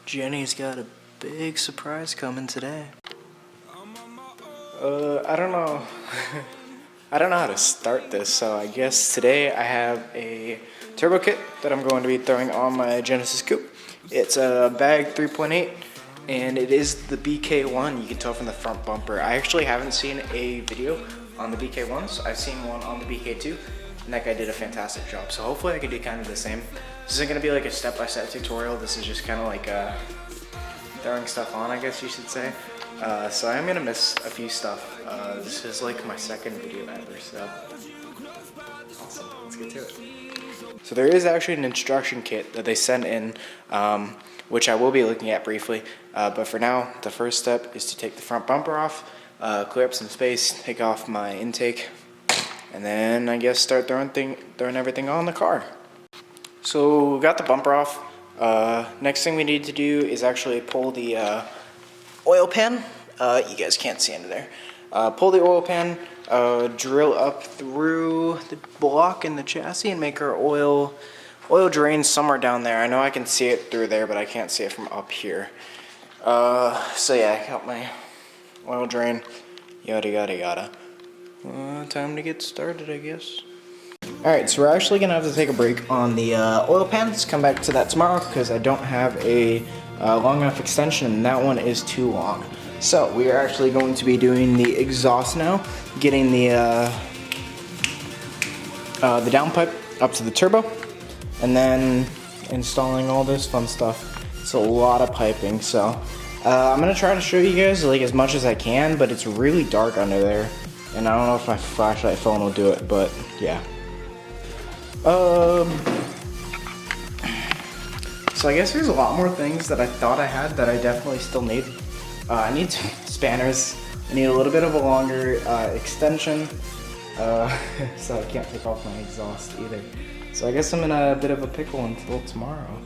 Jenny's got a big surprise coming today. I don't know. I don't know how to start this, so I guess today I have a turbo kit that I'm going to be throwing on my Genesis coupe. It's a bag 3.8, and it is the BK1. You can tell from the front bumper. I actually haven't seen a video on the BK1s. I've seen one on the BK2, and that guy did a fantastic job. So hopefully I can do kind of the same. This isn't going to be like a step-by-step tutorial. This is just kind of like throwing stuff on, I guess you should say. So I'm gonna miss a few stuff. This is like my second video ever, so awesome. Let's get to it. So there is actually an instruction kit that they sent in, which I will be looking at briefly. But for now, the first step is to take the front bumper off, clear up some space, take off my intake, and then I guess start throwing everything on the car. So got the bumper off. Next thing we need to do is actually pull the oil pan. You guys can't see into there. Pull the oil pan, drill up through the block in the chassis and make our oil drain somewhere down there. I know I can see it through there, but I can't see it from up here. So yeah, I got my oil drain, yada yada yada. Time to get started, I guess. Alright, so we're actually going to have to take a break on the oil pans. Come back to that tomorrow because I don't have a long enough extension, and that one is too long. So we are actually going to be doing the exhaust now, getting the downpipe up to the turbo, and then installing all this fun stuff. It's a lot of piping, so I'm going to try to show you guys like as much as I can, but it's really dark under there, and I don't know if my flashlight phone will do it, but yeah. So I guess there's a lot more things that I thought I had that I definitely still need. I need spanners. I need a little bit of a longer extension. So I can't take off my exhaust either. So I guess I'm in a bit of a pickle until tomorrow.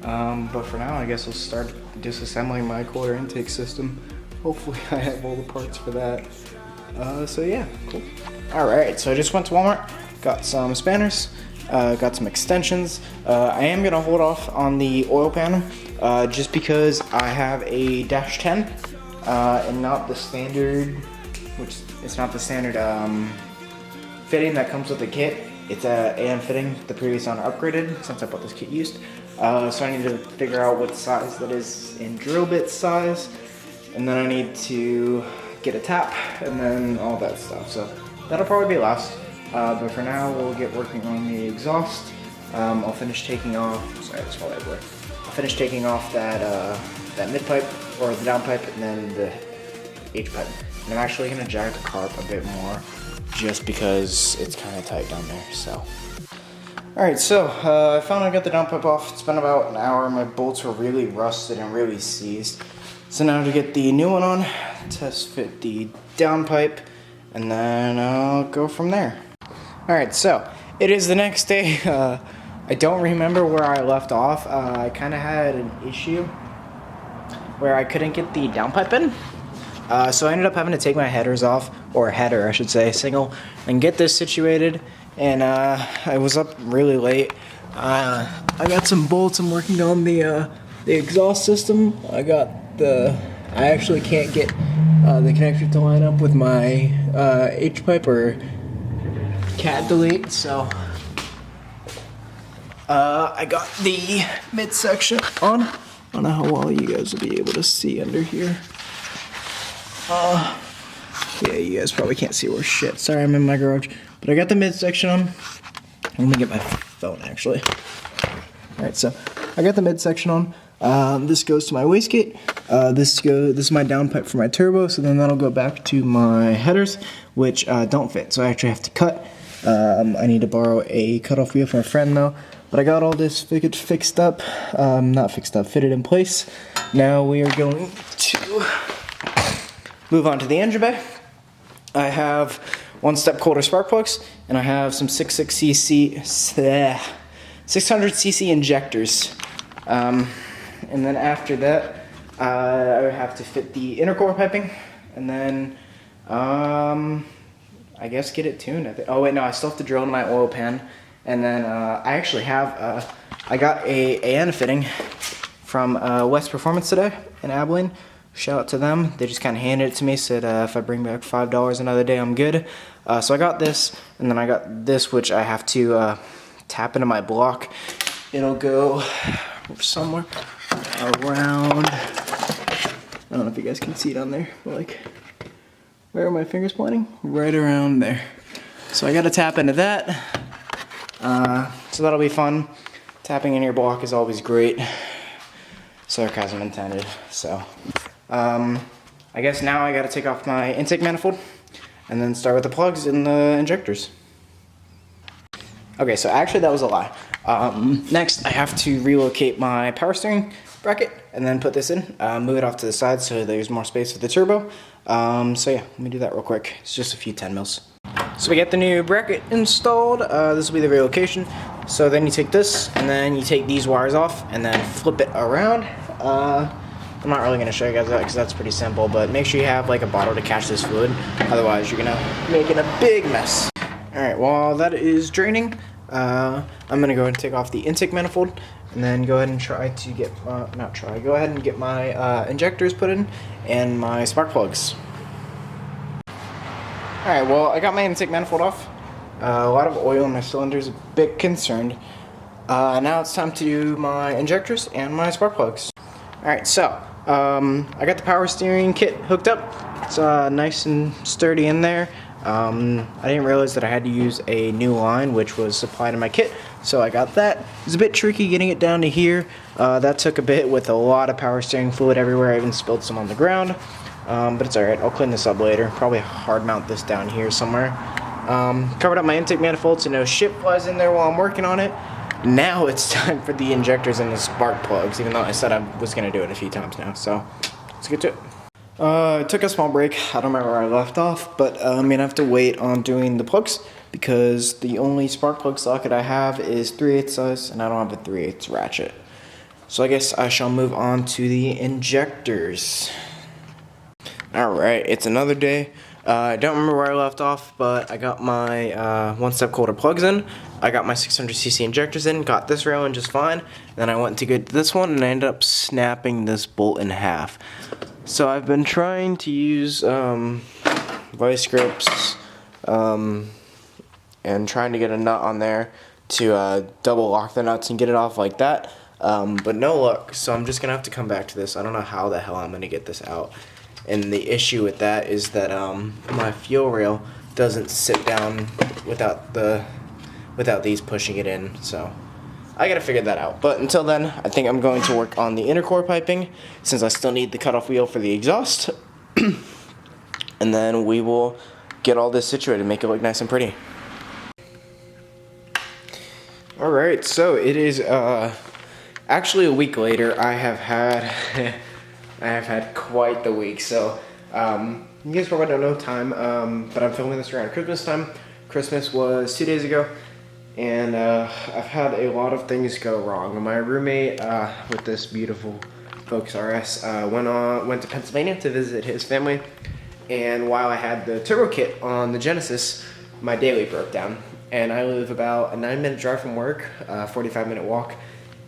But for now, I guess we'll start disassembling my quarter intake system. Hopefully I have all the parts for that. So yeah, cool. Alright, so I just went to Walmart, got some spanners. Got some extensions. I am going to hold off on the oil pan just because I have a dash 10 and not the standard, which it's not the standard fitting that comes with the kit. It's a AM fitting. The previous one upgraded since I bought this kit used. So I need to figure out what size that is in drill bit size, and then I need to get a tap and then all that stuff. So that'll probably be last. But for now, we'll get working on the exhaust. I'll finish taking off. Sorry, that's probably everywhere. I'll finish taking off that mid pipe or the down pipe, and then the H pipe. And I'm actually gonna jack the car up a bit more, just because it's kind of tight down there. So, all right. So I finally got the down pipe off. It's been about an hour. My bolts were really rusted and really seized. So now to get the new one on, test fit the down pipe, and then I'll go from there. Alright, so it is the next day. I don't remember where I left off. I kind of had an issue where I couldn't get the downpipe in. So I ended up having to take my headers off, or header I should say, single, and get this situated. And I was up really late. I got some bolts. I'm working on the exhaust system. I actually can't get the connector to line up with my H-pipe or cat delete, so I got the midsection on. I don't know how well you guys will be able to see under here. Yeah, you guys probably can't see worth shit. Sorry, I'm in my garage. But I got the midsection on. Let me get my phone, actually. Alright, so I got the midsection on. This goes to my wastegate. This is my downpipe for my turbo, so then that'll go back to my headers, which don't fit, so I actually have to cut. I need to borrow a cutoff wheel from a friend though, but I got all this fixed up, fitted in place. Now we are going to move on to the engine bay. I have 1-step-coulter spark plugs, and I have some 600cc injectors. And then after that, I have to fit the intercore piping, and then I guess get it tuned. Oh wait, no, I still have to drill in my oil pan, and then I actually have I got a AN fitting from West Performance today in Abilene. Shout out to them. They just kind of handed it to me, said if I bring back $5 another day, I'm good. So I got this, and then I got this, which I have to tap into my block. It'll go somewhere around, I don't know if you guys can see it on there, but like, where are my fingers pointing? Right around there. So I gotta tap into that. So that'll be fun. Tapping in your block is always great. Sarcasm intended. So, I guess now I gotta take off my intake manifold and then start with the plugs and the injectors. Okay, so actually that was a lie. Next, I have to relocate my power steering bracket and then put this in, move it off to the side so there's more space for the turbo. So yeah, let me do that real quick. It's just a few 10 mils. So we get the new bracket installed. This will be the relocation. So then you take this and then you take these wires off and then flip it around. I'm not really going to show you guys that because that's pretty simple, but make sure you have like a bottle to catch this fluid. Otherwise you're going to make it a big mess. Alright, while that is draining, I'm going to go ahead and take off the intake manifold and then go ahead and try to get, go ahead and get my injectors put in and my spark plugs. Alright, well I got my intake manifold off. A lot of oil in my cylinders, a bit concerned. Now it's time to do my injectors and my spark plugs. Alright, so I got the power steering kit hooked up. It's nice and sturdy in there. I didn't realize that I had to use a new line which was supplied in my kit, so I got that. It was a bit tricky getting it down to here. That took a bit with a lot of power steering fluid everywhere. I even spilled some on the ground, but it's alright. I'll clean this up later. Probably hard mount this down here somewhere. Covered up my intake manifold so no shit flies in there while I'm working on it. Now it's time for the injectors and the spark plugs, even though I said I was going to do it a few times now, so let's get to it. I took a small break. I don't remember where I left off, but I'm going to have to wait on doing the plugs because the only spark plug socket I have is 3/8 size and I don't have a 3/8 ratchet. So I guess I shall move on to the injectors. Alright, it's another day. I don't remember where I left off, but I got my one-step coulter plugs in. I got my 600cc injectors in, got this rail in just fine. Then I went to get this one and I ended up snapping this bolt in half. So I've been trying to use vice grips and trying to get a nut on there to double lock the nuts and get it off like that. But no luck, so I'm just going to have to come back to this. I don't know how the hell I'm going to get this out. And the issue with that is that my fuel rail doesn't sit down without these pushing it in, so I gotta figure that out. But until then, I think I'm going to work on the intercore piping since I still need the cutoff wheel for the exhaust. And then we will get all this situated, make it look nice and pretty. Alright, so it is actually a week later. I have had quite the week, so you guys probably don't know time, but I'm filming this around Christmas time. Christmas was 2 days ago, and I've had a lot of things go wrong. My roommate with this beautiful Focus RS went to Pennsylvania to visit his family, and while I had the turbo kit on the Genesis, my daily broke down, and I live about a 9-minute drive from work, 45-minute walk,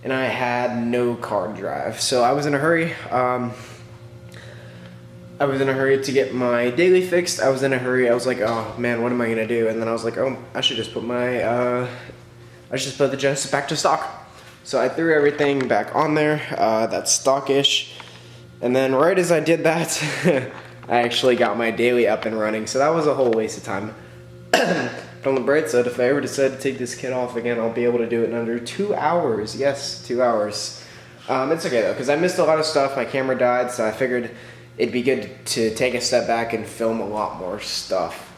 and I had no car to drive, so I was in a hurry. I was in a hurry to get my daily fixed. I was in a hurry. I was like, oh man, what am I gonna do? And then I was like, oh, I should just put the Genesis back to stock. So I threw everything back on there. That's stockish. And then right as I did that, I actually got my daily up and running. So that was a whole waste of time. But on the bright side, if I ever decide to take this kit off again, I'll be able to do it in under 2 hours. Yes, 2 hours. It's okay though, because I missed a lot of stuff. My camera died, so I figured it'd be good to take a step back and film a lot more stuff.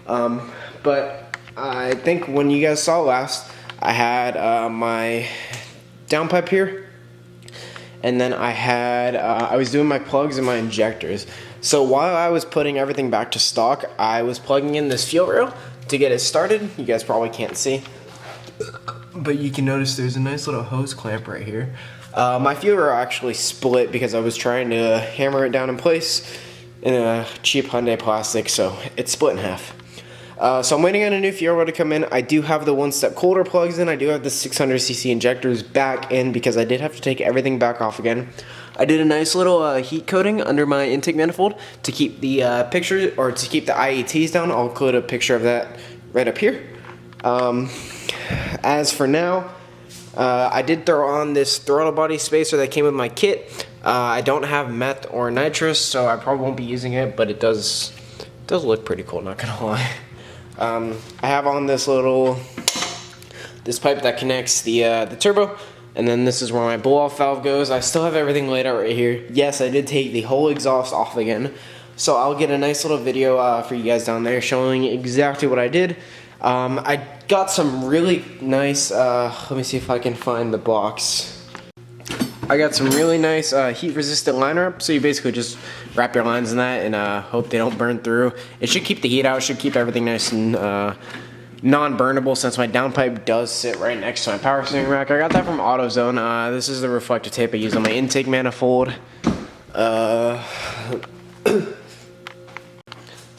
But I think when you guys saw last, I had my downpipe here, and then I was doing my plugs and my injectors. So while I was putting everything back to stock, I was plugging in this fuel rail to get it started. You guys probably can't see, but you can notice there's a nice little hose clamp right here. My fuel rail actually split because I was trying to hammer it down in place in a cheap Hyundai plastic, so it split in half. So I'm waiting on a new fuel to come in. I do have the one-step coulter plugs in. I do have the 600cc injectors back in because I did have to take everything back off again. I did a nice little heat coating under my intake manifold to keep the pictures, or to keep the IETs down. I'll include a picture of that right up here. As for now, I did throw on this throttle body spacer that came with my kit. I don't have meth or nitrous, so I probably won't be using it, but it does look pretty cool, not gonna lie. I have on this pipe that connects the turbo, and then this is where my blow-off valve goes. I still have everything laid out right here. Yes, I did take the whole exhaust off again, so I'll get a nice little video for you guys down there showing exactly what I did. I got some really nice, let me see if I can find the box. I got some really nice heat-resistant liner up, so you basically just wrap your lines in that and hope they don't burn through. It should keep the heat out, it should keep everything nice and non-burnable, since my downpipe does sit right next to my power steering rack. I got that from AutoZone. This is the reflective tape I use on my intake manifold.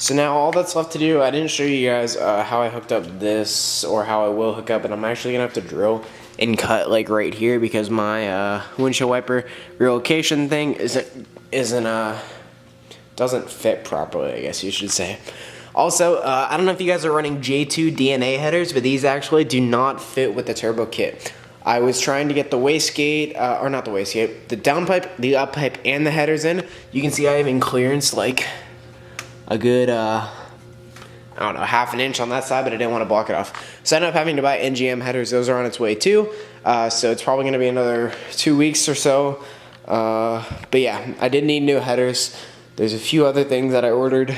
So now all that's left to do, I didn't show you guys how I hooked up this, or how I will hook up, and I'm actually gonna have to drill and cut like right here because my windshield wiper relocation thing doesn't fit properly, I guess you should say. Also, I don't know if you guys are running J2 DNA headers, but these actually do not fit with the turbo kit. I was trying to get the wastegate, or not the wastegate, the downpipe, the uppipe, and the headers in. You can see I have in clearance like a good, I don't know, half an inch on that side, but I didn't want to block it off. So I ended up having to buy NGM headers. Those are on its way too. So it's probably going to be another 2 weeks or so. But yeah, I did need new headers. There's a few other things that I ordered.